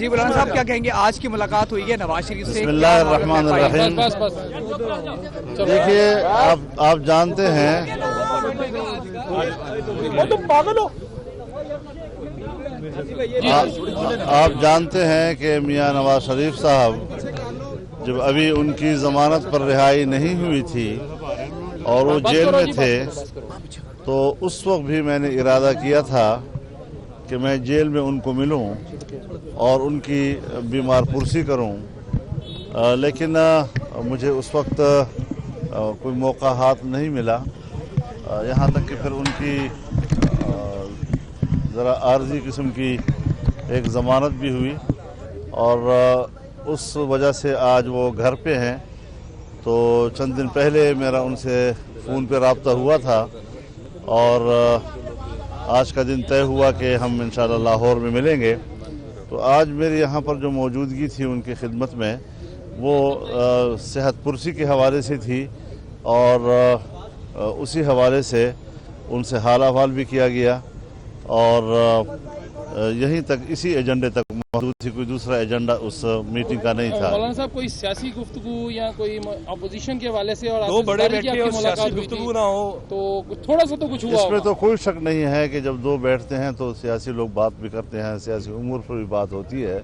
جی مولانا صاحب کیا کہیں گے، آج کی ملاقات ہوئی ہے نواز شریف سے؟ بسم اللہ الرحمن الرحیم۔ دیکھیے آپ جانتے ہیں کہ میاں نواز شریف صاحب جب ابھی ان کی ضمانت پر رہائی نہیں ہوئی تھی اور وہ جیل میں تھے تو اس وقت بھی میں نے ارادہ کیا تھا کہ میں جیل میں ان کو ملوں اور ان کی بیمار پرسی کروں، لیکن مجھے اس وقت کوئی موقع ہاتھ نہیں ملا، یہاں تک کہ پھر ان کی ذرا عارضی قسم کی ایک ضمانت بھی ہوئی اور اس وجہ سے آج وہ گھر پہ ہیں۔ تو چند دن پہلے میرا ان سے فون پہ رابطہ ہوا تھا اور آج کا دن طے ہوا کہ ہم انشاءاللہ لاہور میں ملیں گے۔ تو آج میری یہاں پر جو موجودگی تھی ان کی خدمت میں وہ صحت پرسی کے حوالے سے تھی اور اسی حوالے سے ان سے حال احوال بھی کیا گیا اور یہیں تک اسی ایجنڈے تک محدود تھی، کوئی دوسرا ایجنڈا اس میٹنگ کا نہیں تھا۔ مولانا صاحب کوئی سیاسی گفتگو یا کوئی اپوزیشن کے حوالے سے اور دو بڑے بیٹھے اور سیاسی گفتگو نہ ہو تو تھوڑا سا تو کچھ ہوا؟ اس میں تو کوئی شک نہیں ہے کہ جب دو بیٹھتے ہیں تو سیاسی لوگ بات بھی کرتے ہیں، سیاسی امور پر بھی بات ہوتی ہے،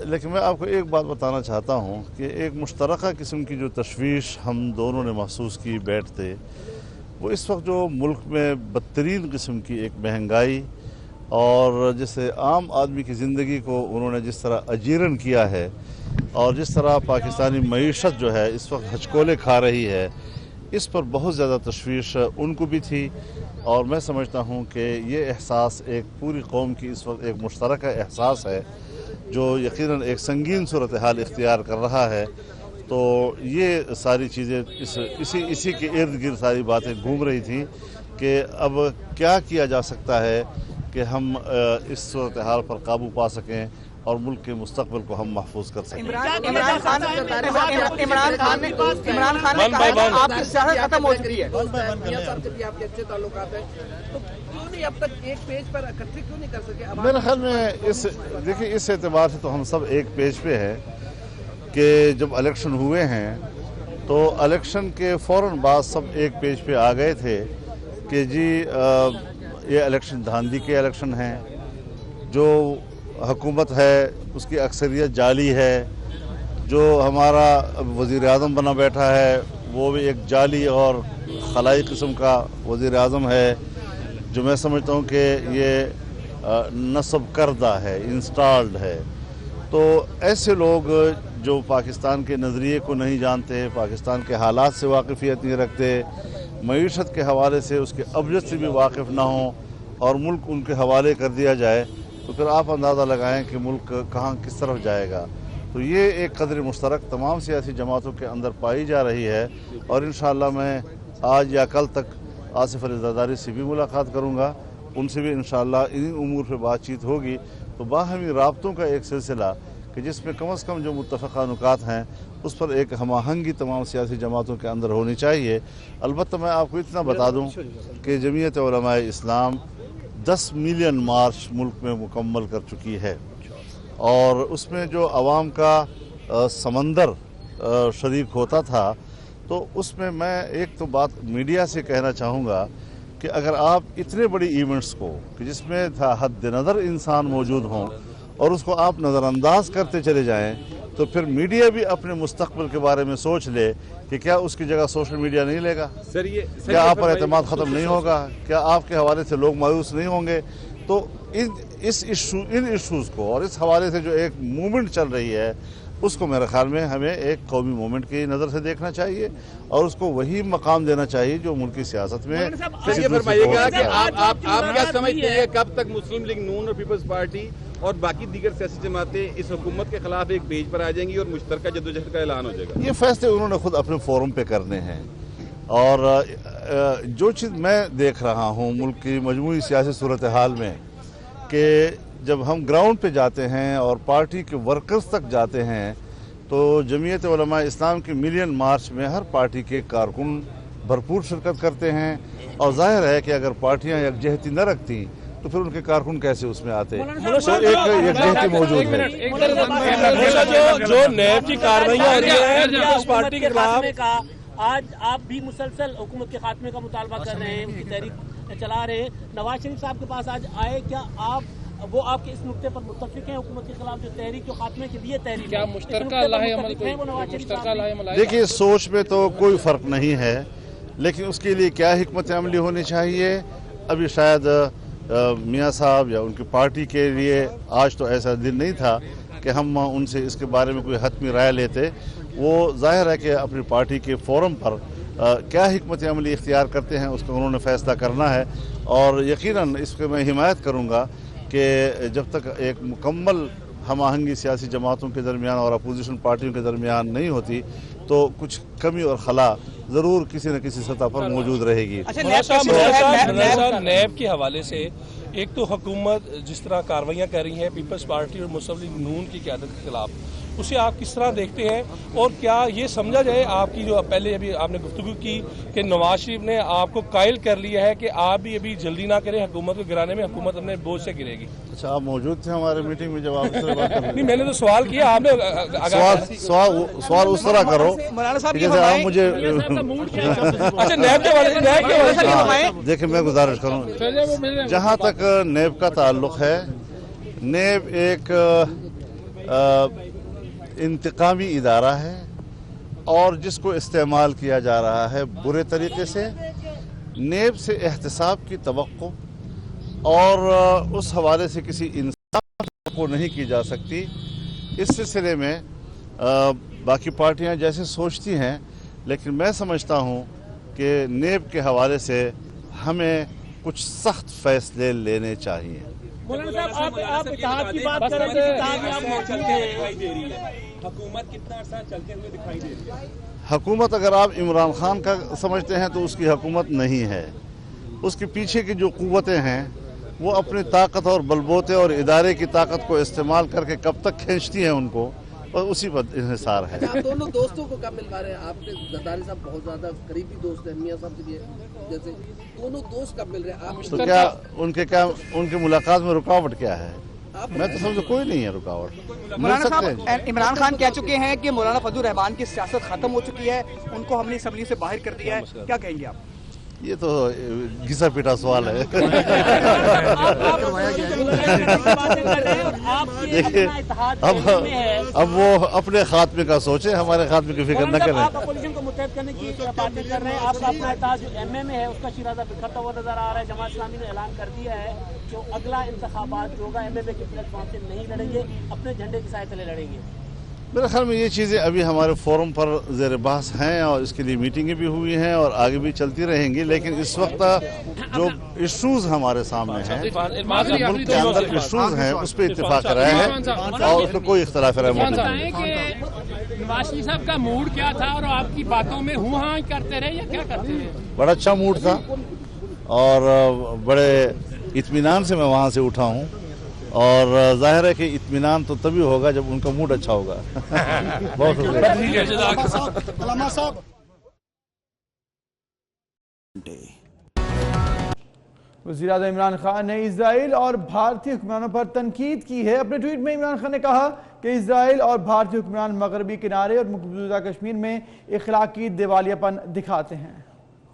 لیکن میں آپ کو ایک بات بتانا چاہتا ہوں کہ ایک مشترکہ قسم کی جو تشویش ہم دونوں نے محسوس کی بیٹھتے، وہ اس وقت جو ملک میں بدترین قسم کی ایک مہنگائی اور جیسے عام آدمی کی زندگی کو انہوں نے جس طرح اجیرن کیا ہے اور جس طرح پاکستانی معیشت جو ہے اس وقت ہچکولے کھا رہی ہے، اس پر بہت زیادہ تشویش ان کو بھی تھی اور میں سمجھتا ہوں کہ یہ احساس ایک پوری قوم کی اس وقت ایک مشترکہ احساس ہے جو یقیناً ایک سنگین صورتحال اختیار کر رہا ہے۔ تو یہ ساری چیزیں اسی کے ارد گرد ساری باتیں گھوم رہی تھیں کہ اب کیا کیا جا سکتا ہے کہ ہم اس صورتحال پر قابو پا سکیں اور ملک کے مستقبل کو ہم محفوظ کر سکیں۔ عمران خان نے کہا کہ آپ کی سیاست ختم ہو چکی ہے۔ آپ کے اچھے تعلقات ہیں تو کیوں نہیں اب تک ایک پیج پر اکٹھے کیوں نہیں کر سکے؟ میرے خیال میں دیکھیے اس اعتبار سے تو ہم سب ایک پیج پہ ہیں کہ جب الیکشن ہوئے ہیں تو الیکشن کے فوراً بعد سب ایک پیج پہ آ گئے تھے کہ جی یہ الیکشن دھاندلی کے الیکشن ہیں، جو حکومت ہے اس کی اکثریت جعلی ہے، جو ہمارا وزیر اعظم بنا بیٹھا ہے وہ بھی ایک جعلی اور خلائی قسم کا وزیر اعظم ہے، جو میں سمجھتا ہوں کہ یہ نصب کردہ ہے، انسٹالڈ ہے۔ تو ایسے لوگ جو پاکستان کے نظریے کو نہیں جانتے، پاکستان کے حالات سے واقفیت نہیں رکھتے، معیشت کے حوالے سے اس کے ابجد سے بھی واقف نہ ہوں اور ملک ان کے حوالے کر دیا جائے تو پھر آپ اندازہ لگائیں کہ ملک کہاں کس طرف جائے گا۔ تو یہ ایک قدر مشترک تمام سیاسی جماعتوں کے اندر پائی جا رہی ہے اور انشاءاللہ میں آج یا کل تک آصف علی زرداری سے بھی ملاقات کروں گا، ان سے بھی انشاءاللہ انہی امور پہ بات چیت ہوگی۔ تو باہمی رابطوں کا ایک سلسلہ کہ جس میں کم از کم جو متفقہ نکات ہیں اس پر ایک ہم آہنگی تمام سیاسی جماعتوں کے اندر ہونی چاہیے۔ البتہ میں آپ کو اتنا بتا دوں کہ جمعیت علماء اسلام 10 ملین مارچ ملک میں مکمل کر چکی ہے اور اس میں جو عوام کا سمندر شریک ہوتا تھا، تو اس میں ایک تو بات میڈیا سے کہنا چاہوں گا کہ اگر آپ اتنے بڑی ایونٹس کو کہ جس میں حد نظر انسان موجود ہوں اور اس کو آپ نظر انداز کرتے چلے جائیں تو پھر میڈیا بھی اپنے مستقبل کے بارے میں سوچ لے کہ کیا اس کی جگہ سوشل میڈیا نہیں لے گا، کیا آپ پر اعتماد ختم نہیں ہوگا، کیا آپ کے حوالے سے لوگ مایوس نہیں ہوں گے۔ تو ان ایشوز کو اور اس حوالے سے جو ایک موومنٹ چل رہی ہے اس کو میرے خیال میں ہمیں ایک قومی موومنٹ کی نظر سے دیکھنا چاہیے اور اس کو وہی مقام دینا چاہیے جو ملکی سیاست میں۔ یہ فرمائیے گا کہ آپ کیا سمجھتے ہیں کب تک مسلم لیگ نون اور پیپلز پارٹی اور باقی دیگر سیاسی جماعتیں اس حکومت کے خلاف ایک پیج پر آ جائیں گی اور مشترکہ جدوجہد کا اعلان ہو جائے گا؟ یہ فیصلے انہوں نے خود اپنے فورم پہ کرنے ہیں اور جو چیز میں دیکھ رہا ہوں ملک کی مجموعی سیاسی صورتحال میں کہ جب ہم گراؤنڈ پہ جاتے ہیں اور پارٹی کے ورکرز تک جاتے ہیں تو جمعیت علماء اسلام کی ملین مارچ میں ہر پارٹی کے کارکن بھرپور شرکت کرتے ہیں اور ظاہر ہے کہ اگر پارٹیاں یکجہتی نہ رکھتی तो फिर उनके कारकुन कैसे उसमें आते? तो एक यकजहती मौजूद है। जो नैब की कार्रवाइयां हो रही है पीपल्स पार्टी के खिलाफ, आज आप भी मुसलसल हुकूमत के खात्मे का मुतालबा कर रहे हैं, उनकी तहरीक चला रहे हैं। नवाज शरीफ साहब के पास आज आए, क्या वो आपके इस नुक्ते पर मुत्तफिक हैं? हुकूमत के खिलाफ जो तहरीक जो खात्मे के लिए तहरीक, क्या मुश्तरका लाहे-ए-अमल? देखिए, सोच में तो कोई फर्क नहीं है, लेकिन उसके लिए क्या हिकमत अमली होनी चाहिए, अभी शायद मियाँ साहब या उनकी पार्टी के लिए आज तो ऐसा दिन नहीं था कि हम उनसे इसके बारे में कोई हतमी राय लेते। वो जाहिर है कि अपनी पार्टी के फोरम पर क्या हिकमत अमली इख्तियार करते हैं उसका उन्होंने फैसला करना है, और यकीनन इसके मैं हिमायत करूँगा कि जब तक एक मुकम्मल हम आहंगी सियासी जमातों के दरमियान और अपोजिशन पार्टियों के दरमियान नहीं होती तो कुछ कमी और खला ज़रूर किसी न किसी सतह पर मौजूद रहेगी। नैब के हवाले से एक तो हुकूमत जिस तरह कार्रवाइयाँ कर रही हैं पीपल्स पार्टी और मुस्लिम लीग नून की क़यादत के खिलाफ, उसे आप किस तरह देखते हैं? और क्या ये समझा जाए आपकी जो पहले अभी आपने गुफ्तगू की कि नवाज शरीफ ने आपको कायल कर लिया है कि आप भी अभी जल्दी ना करें हुकूमत को गिराने में, हुकूमत अपने बोझ से गिरेगी? अच्छा, आप मौजूद थे हमारे मीटिंग में जब आप इससे बात कर रहे? नहीं, मैंने तो सवाल किया, आपने सवाल उस तरह करो जैसे आप मुझे अच्छा नैब के वाले देखिए, मैं गुजारिश करूँ, जहाँ तक नैब का ताल्लुक है, नैब एक इंतकामी इदारा है और जिसको इस्तेमाल किया जा रहा है बुरे तरीके से। नैब से एहतसाब की तवक्को और उस हवाले से किसी इंसाफ को नहीं की जा सकती। इस सिलसिले में बाकी पार्टियां जैसे सोचती हैं, लेकिन मैं समझता हूं कि नैब के हवाले से हमें कुछ सख्त फैसले लेने चाहिए। मौलाना साहब, आप इत्तेहाद की बात कर रहे थे, आप मौजूद हैं, हुकूमत कितना अर्सा चलते हुए दिखाई दे रही है? हुकूमत अगर आप इमरान खान का समझते हैं तो उसकी हुकूमत नहीं है। उसके पीछे की जो कुव्वतें हैं वो अपनी ताकत और बलबोते और इदारे की ताकत को इस्तेमाल करके कब तक खींचती हैं उनको, और उसी पर इंहिसार है। आप दोनों दोस्तों को कब मिलवा रहे हैं? आपके जरदारी साहब बहुत ज्यादा करीबी दोस्त हैं मियां साहब के लिए, जैसे दोनों दोस्त कब मिल रहे हैं? आप तो क्या उनकी मुलाकात में रुकावट क्या है? मैं तो समझो कोई नहीं है रुकावट। मौलाना साहब, इमरान खान कह चुके हैं कि मौलाना फजल रहमान की सियासत खत्म हो चुकी है, उनको हमने असम्बली से बाहर कर दिया है, क्या कहेंगे आप? ये तो घिसा पीटा सवाल है। देखिए, अब वो अपने खात्मे का सोचे, हमारे खात्मे की फिक्र न करें। आप अपोजिशन को मुत्तहद करने की बातें कर रहे हैं, आपका अपना इत्तेहाद जो एमए में है उसका शिराजा बिखरता हुआ नजर आ रहा है। जमात इस्लामी ने ऐलान कर दिया है जो अगला इंतखाबात जो होगा एमए के प्लेटफॉर्म से नहीं लड़ेंगे, अपने झंडे की साए तले लड़ेंगे। मेरे ख्याल में ये चीज़ें अभी हमारे फोरम पर ज़ेर बहस हैं और इसके लिए मीटिंगें भी हुई हैं और आगे भी चलती रहेंगी, लेकिन इस वक्त जो इशूज़ हमारे सामने हैं, मुल्क के अंदर इशूज़ हैं, उस पर इत्तेफाक कराया है और उसमें कोई इख्तलाफ राय मौजूद नहीं है। नवाज शरीफ साहब का मूड क्या था और आपकी बातों में हूँ हाँ करते रहे या क्या करते रहे? बड़ा अच्छा मूड था और बड़े इत्मीनान से मैं वहाँ से उठा हूँ, और जाहिर है कि इत्मीनान तो तभी होगा जब उनका मूड अच्छा होगा। बहुत शुक्रिया। वज़ीर-ए-आज़म इमरान खान ने इजराइल और भारतीय हुक्मरानों पर तनकीद की है। अपने ट्वीट में इमरान खान ने कहा कि इजराइल और भारतीय हुक्मरान मगरबी किनारे और मकबूजा कश्मीर में इखलाकी दिवालियापन दिखाते हैं।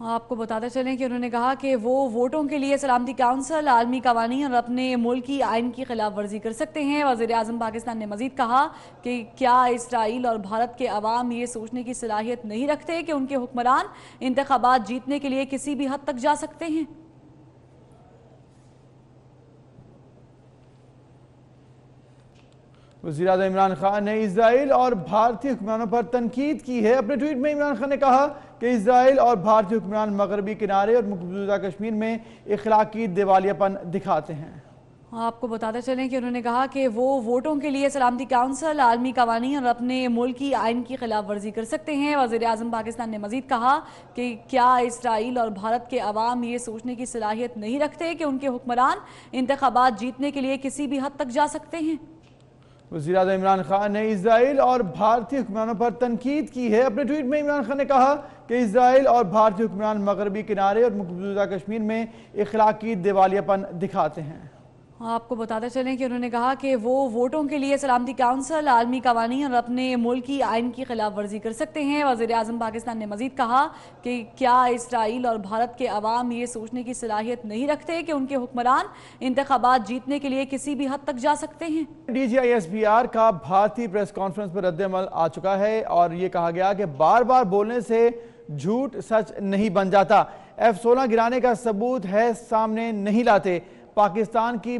आपको बताते चलें कि उन्होंने कहा कि वो वोटों के लिए सलामती काउंसिल, आलमी कवानीन और अपने मुल्क की आइन की खिलाफ वर्जी कर सकते हैं। वज़ीर-ए-आज़म पाकिस्तान ने मज़ीद कहा कि क्या इसराइल और भारत के अवाम ये सोचने की सलाहियत नहीं रखते कि उनके हुक्मरान इंतखाबात जीतने के लिए किसी भी हद तक जा सकते हैं? वज़ीर-ए-आज़म इमरान खान ने इजराइल और भारतीय हुक्मरानों पर तनकीद की है। अपने ट्वीट में इमरान खान ने कहा कि इजराइल और भारतीय हुक्मरान मगरबी किनारे और मकबूजा कश्मीर में इखलाकी दिवालियापन दिखाते हैं। आपको बताते चलें कि उन्होंने कहा कि वो वोटों के लिए सलामती काउंसिल, आलमी कवानीन और अपने मुल्क की आइन की खिलाफ वर्जी कर सकते हैं। वज़ीर-ए-आज़म पाकिस्तान ने मज़ीद कहा कि क्या इसराइल और भारत के अवाम ये सोचने की सलाहियत नहीं रखते कि उनके हुक्मरान इंतखाबात जीतने के लिए किसी भी हद तक जा सकते हैं? वज़ीर-ए-आज़म इमरान खान ने इसराइल और भारतीय हुक्मरानों पर तनकीद की है। अपने ट्वीट में इमरान खान ने कहा कि इसराइल और भारतीय हुक्मरान मगरबी किनारे और मकबूजा कश्मीर में इखलाकी दिवालियापन दिखाते हैं। आपको बताते चलें कि उन्होंने कहा कि वो वोटों के लिए सलामती काउंसिल, आलमी कवानीन और अपने मुल्क की आइन की खिलाफ वर्जी कर सकते हैं। वज़ीर-ए-आज़म पाकिस्तान ने मजीद कहा कि क्या इसराइल और भारत के अवाम ये सोचने की सलाहियत नहीं रखते कि उनके हुक्मरान इंतखाबात जीतने के लिए किसी भी हद तक जा सकते हैं। DGISPR का भारतीय प्रेस कॉन्फ्रेंस पर रद्द-ए-अमल आ चुका है और ये कहा गया कि बार बार बोलने से झूठ सच नहीं बन जाता। F-16 गिराने का सबूत है सामने नहीं लाते। पाकिस्तान की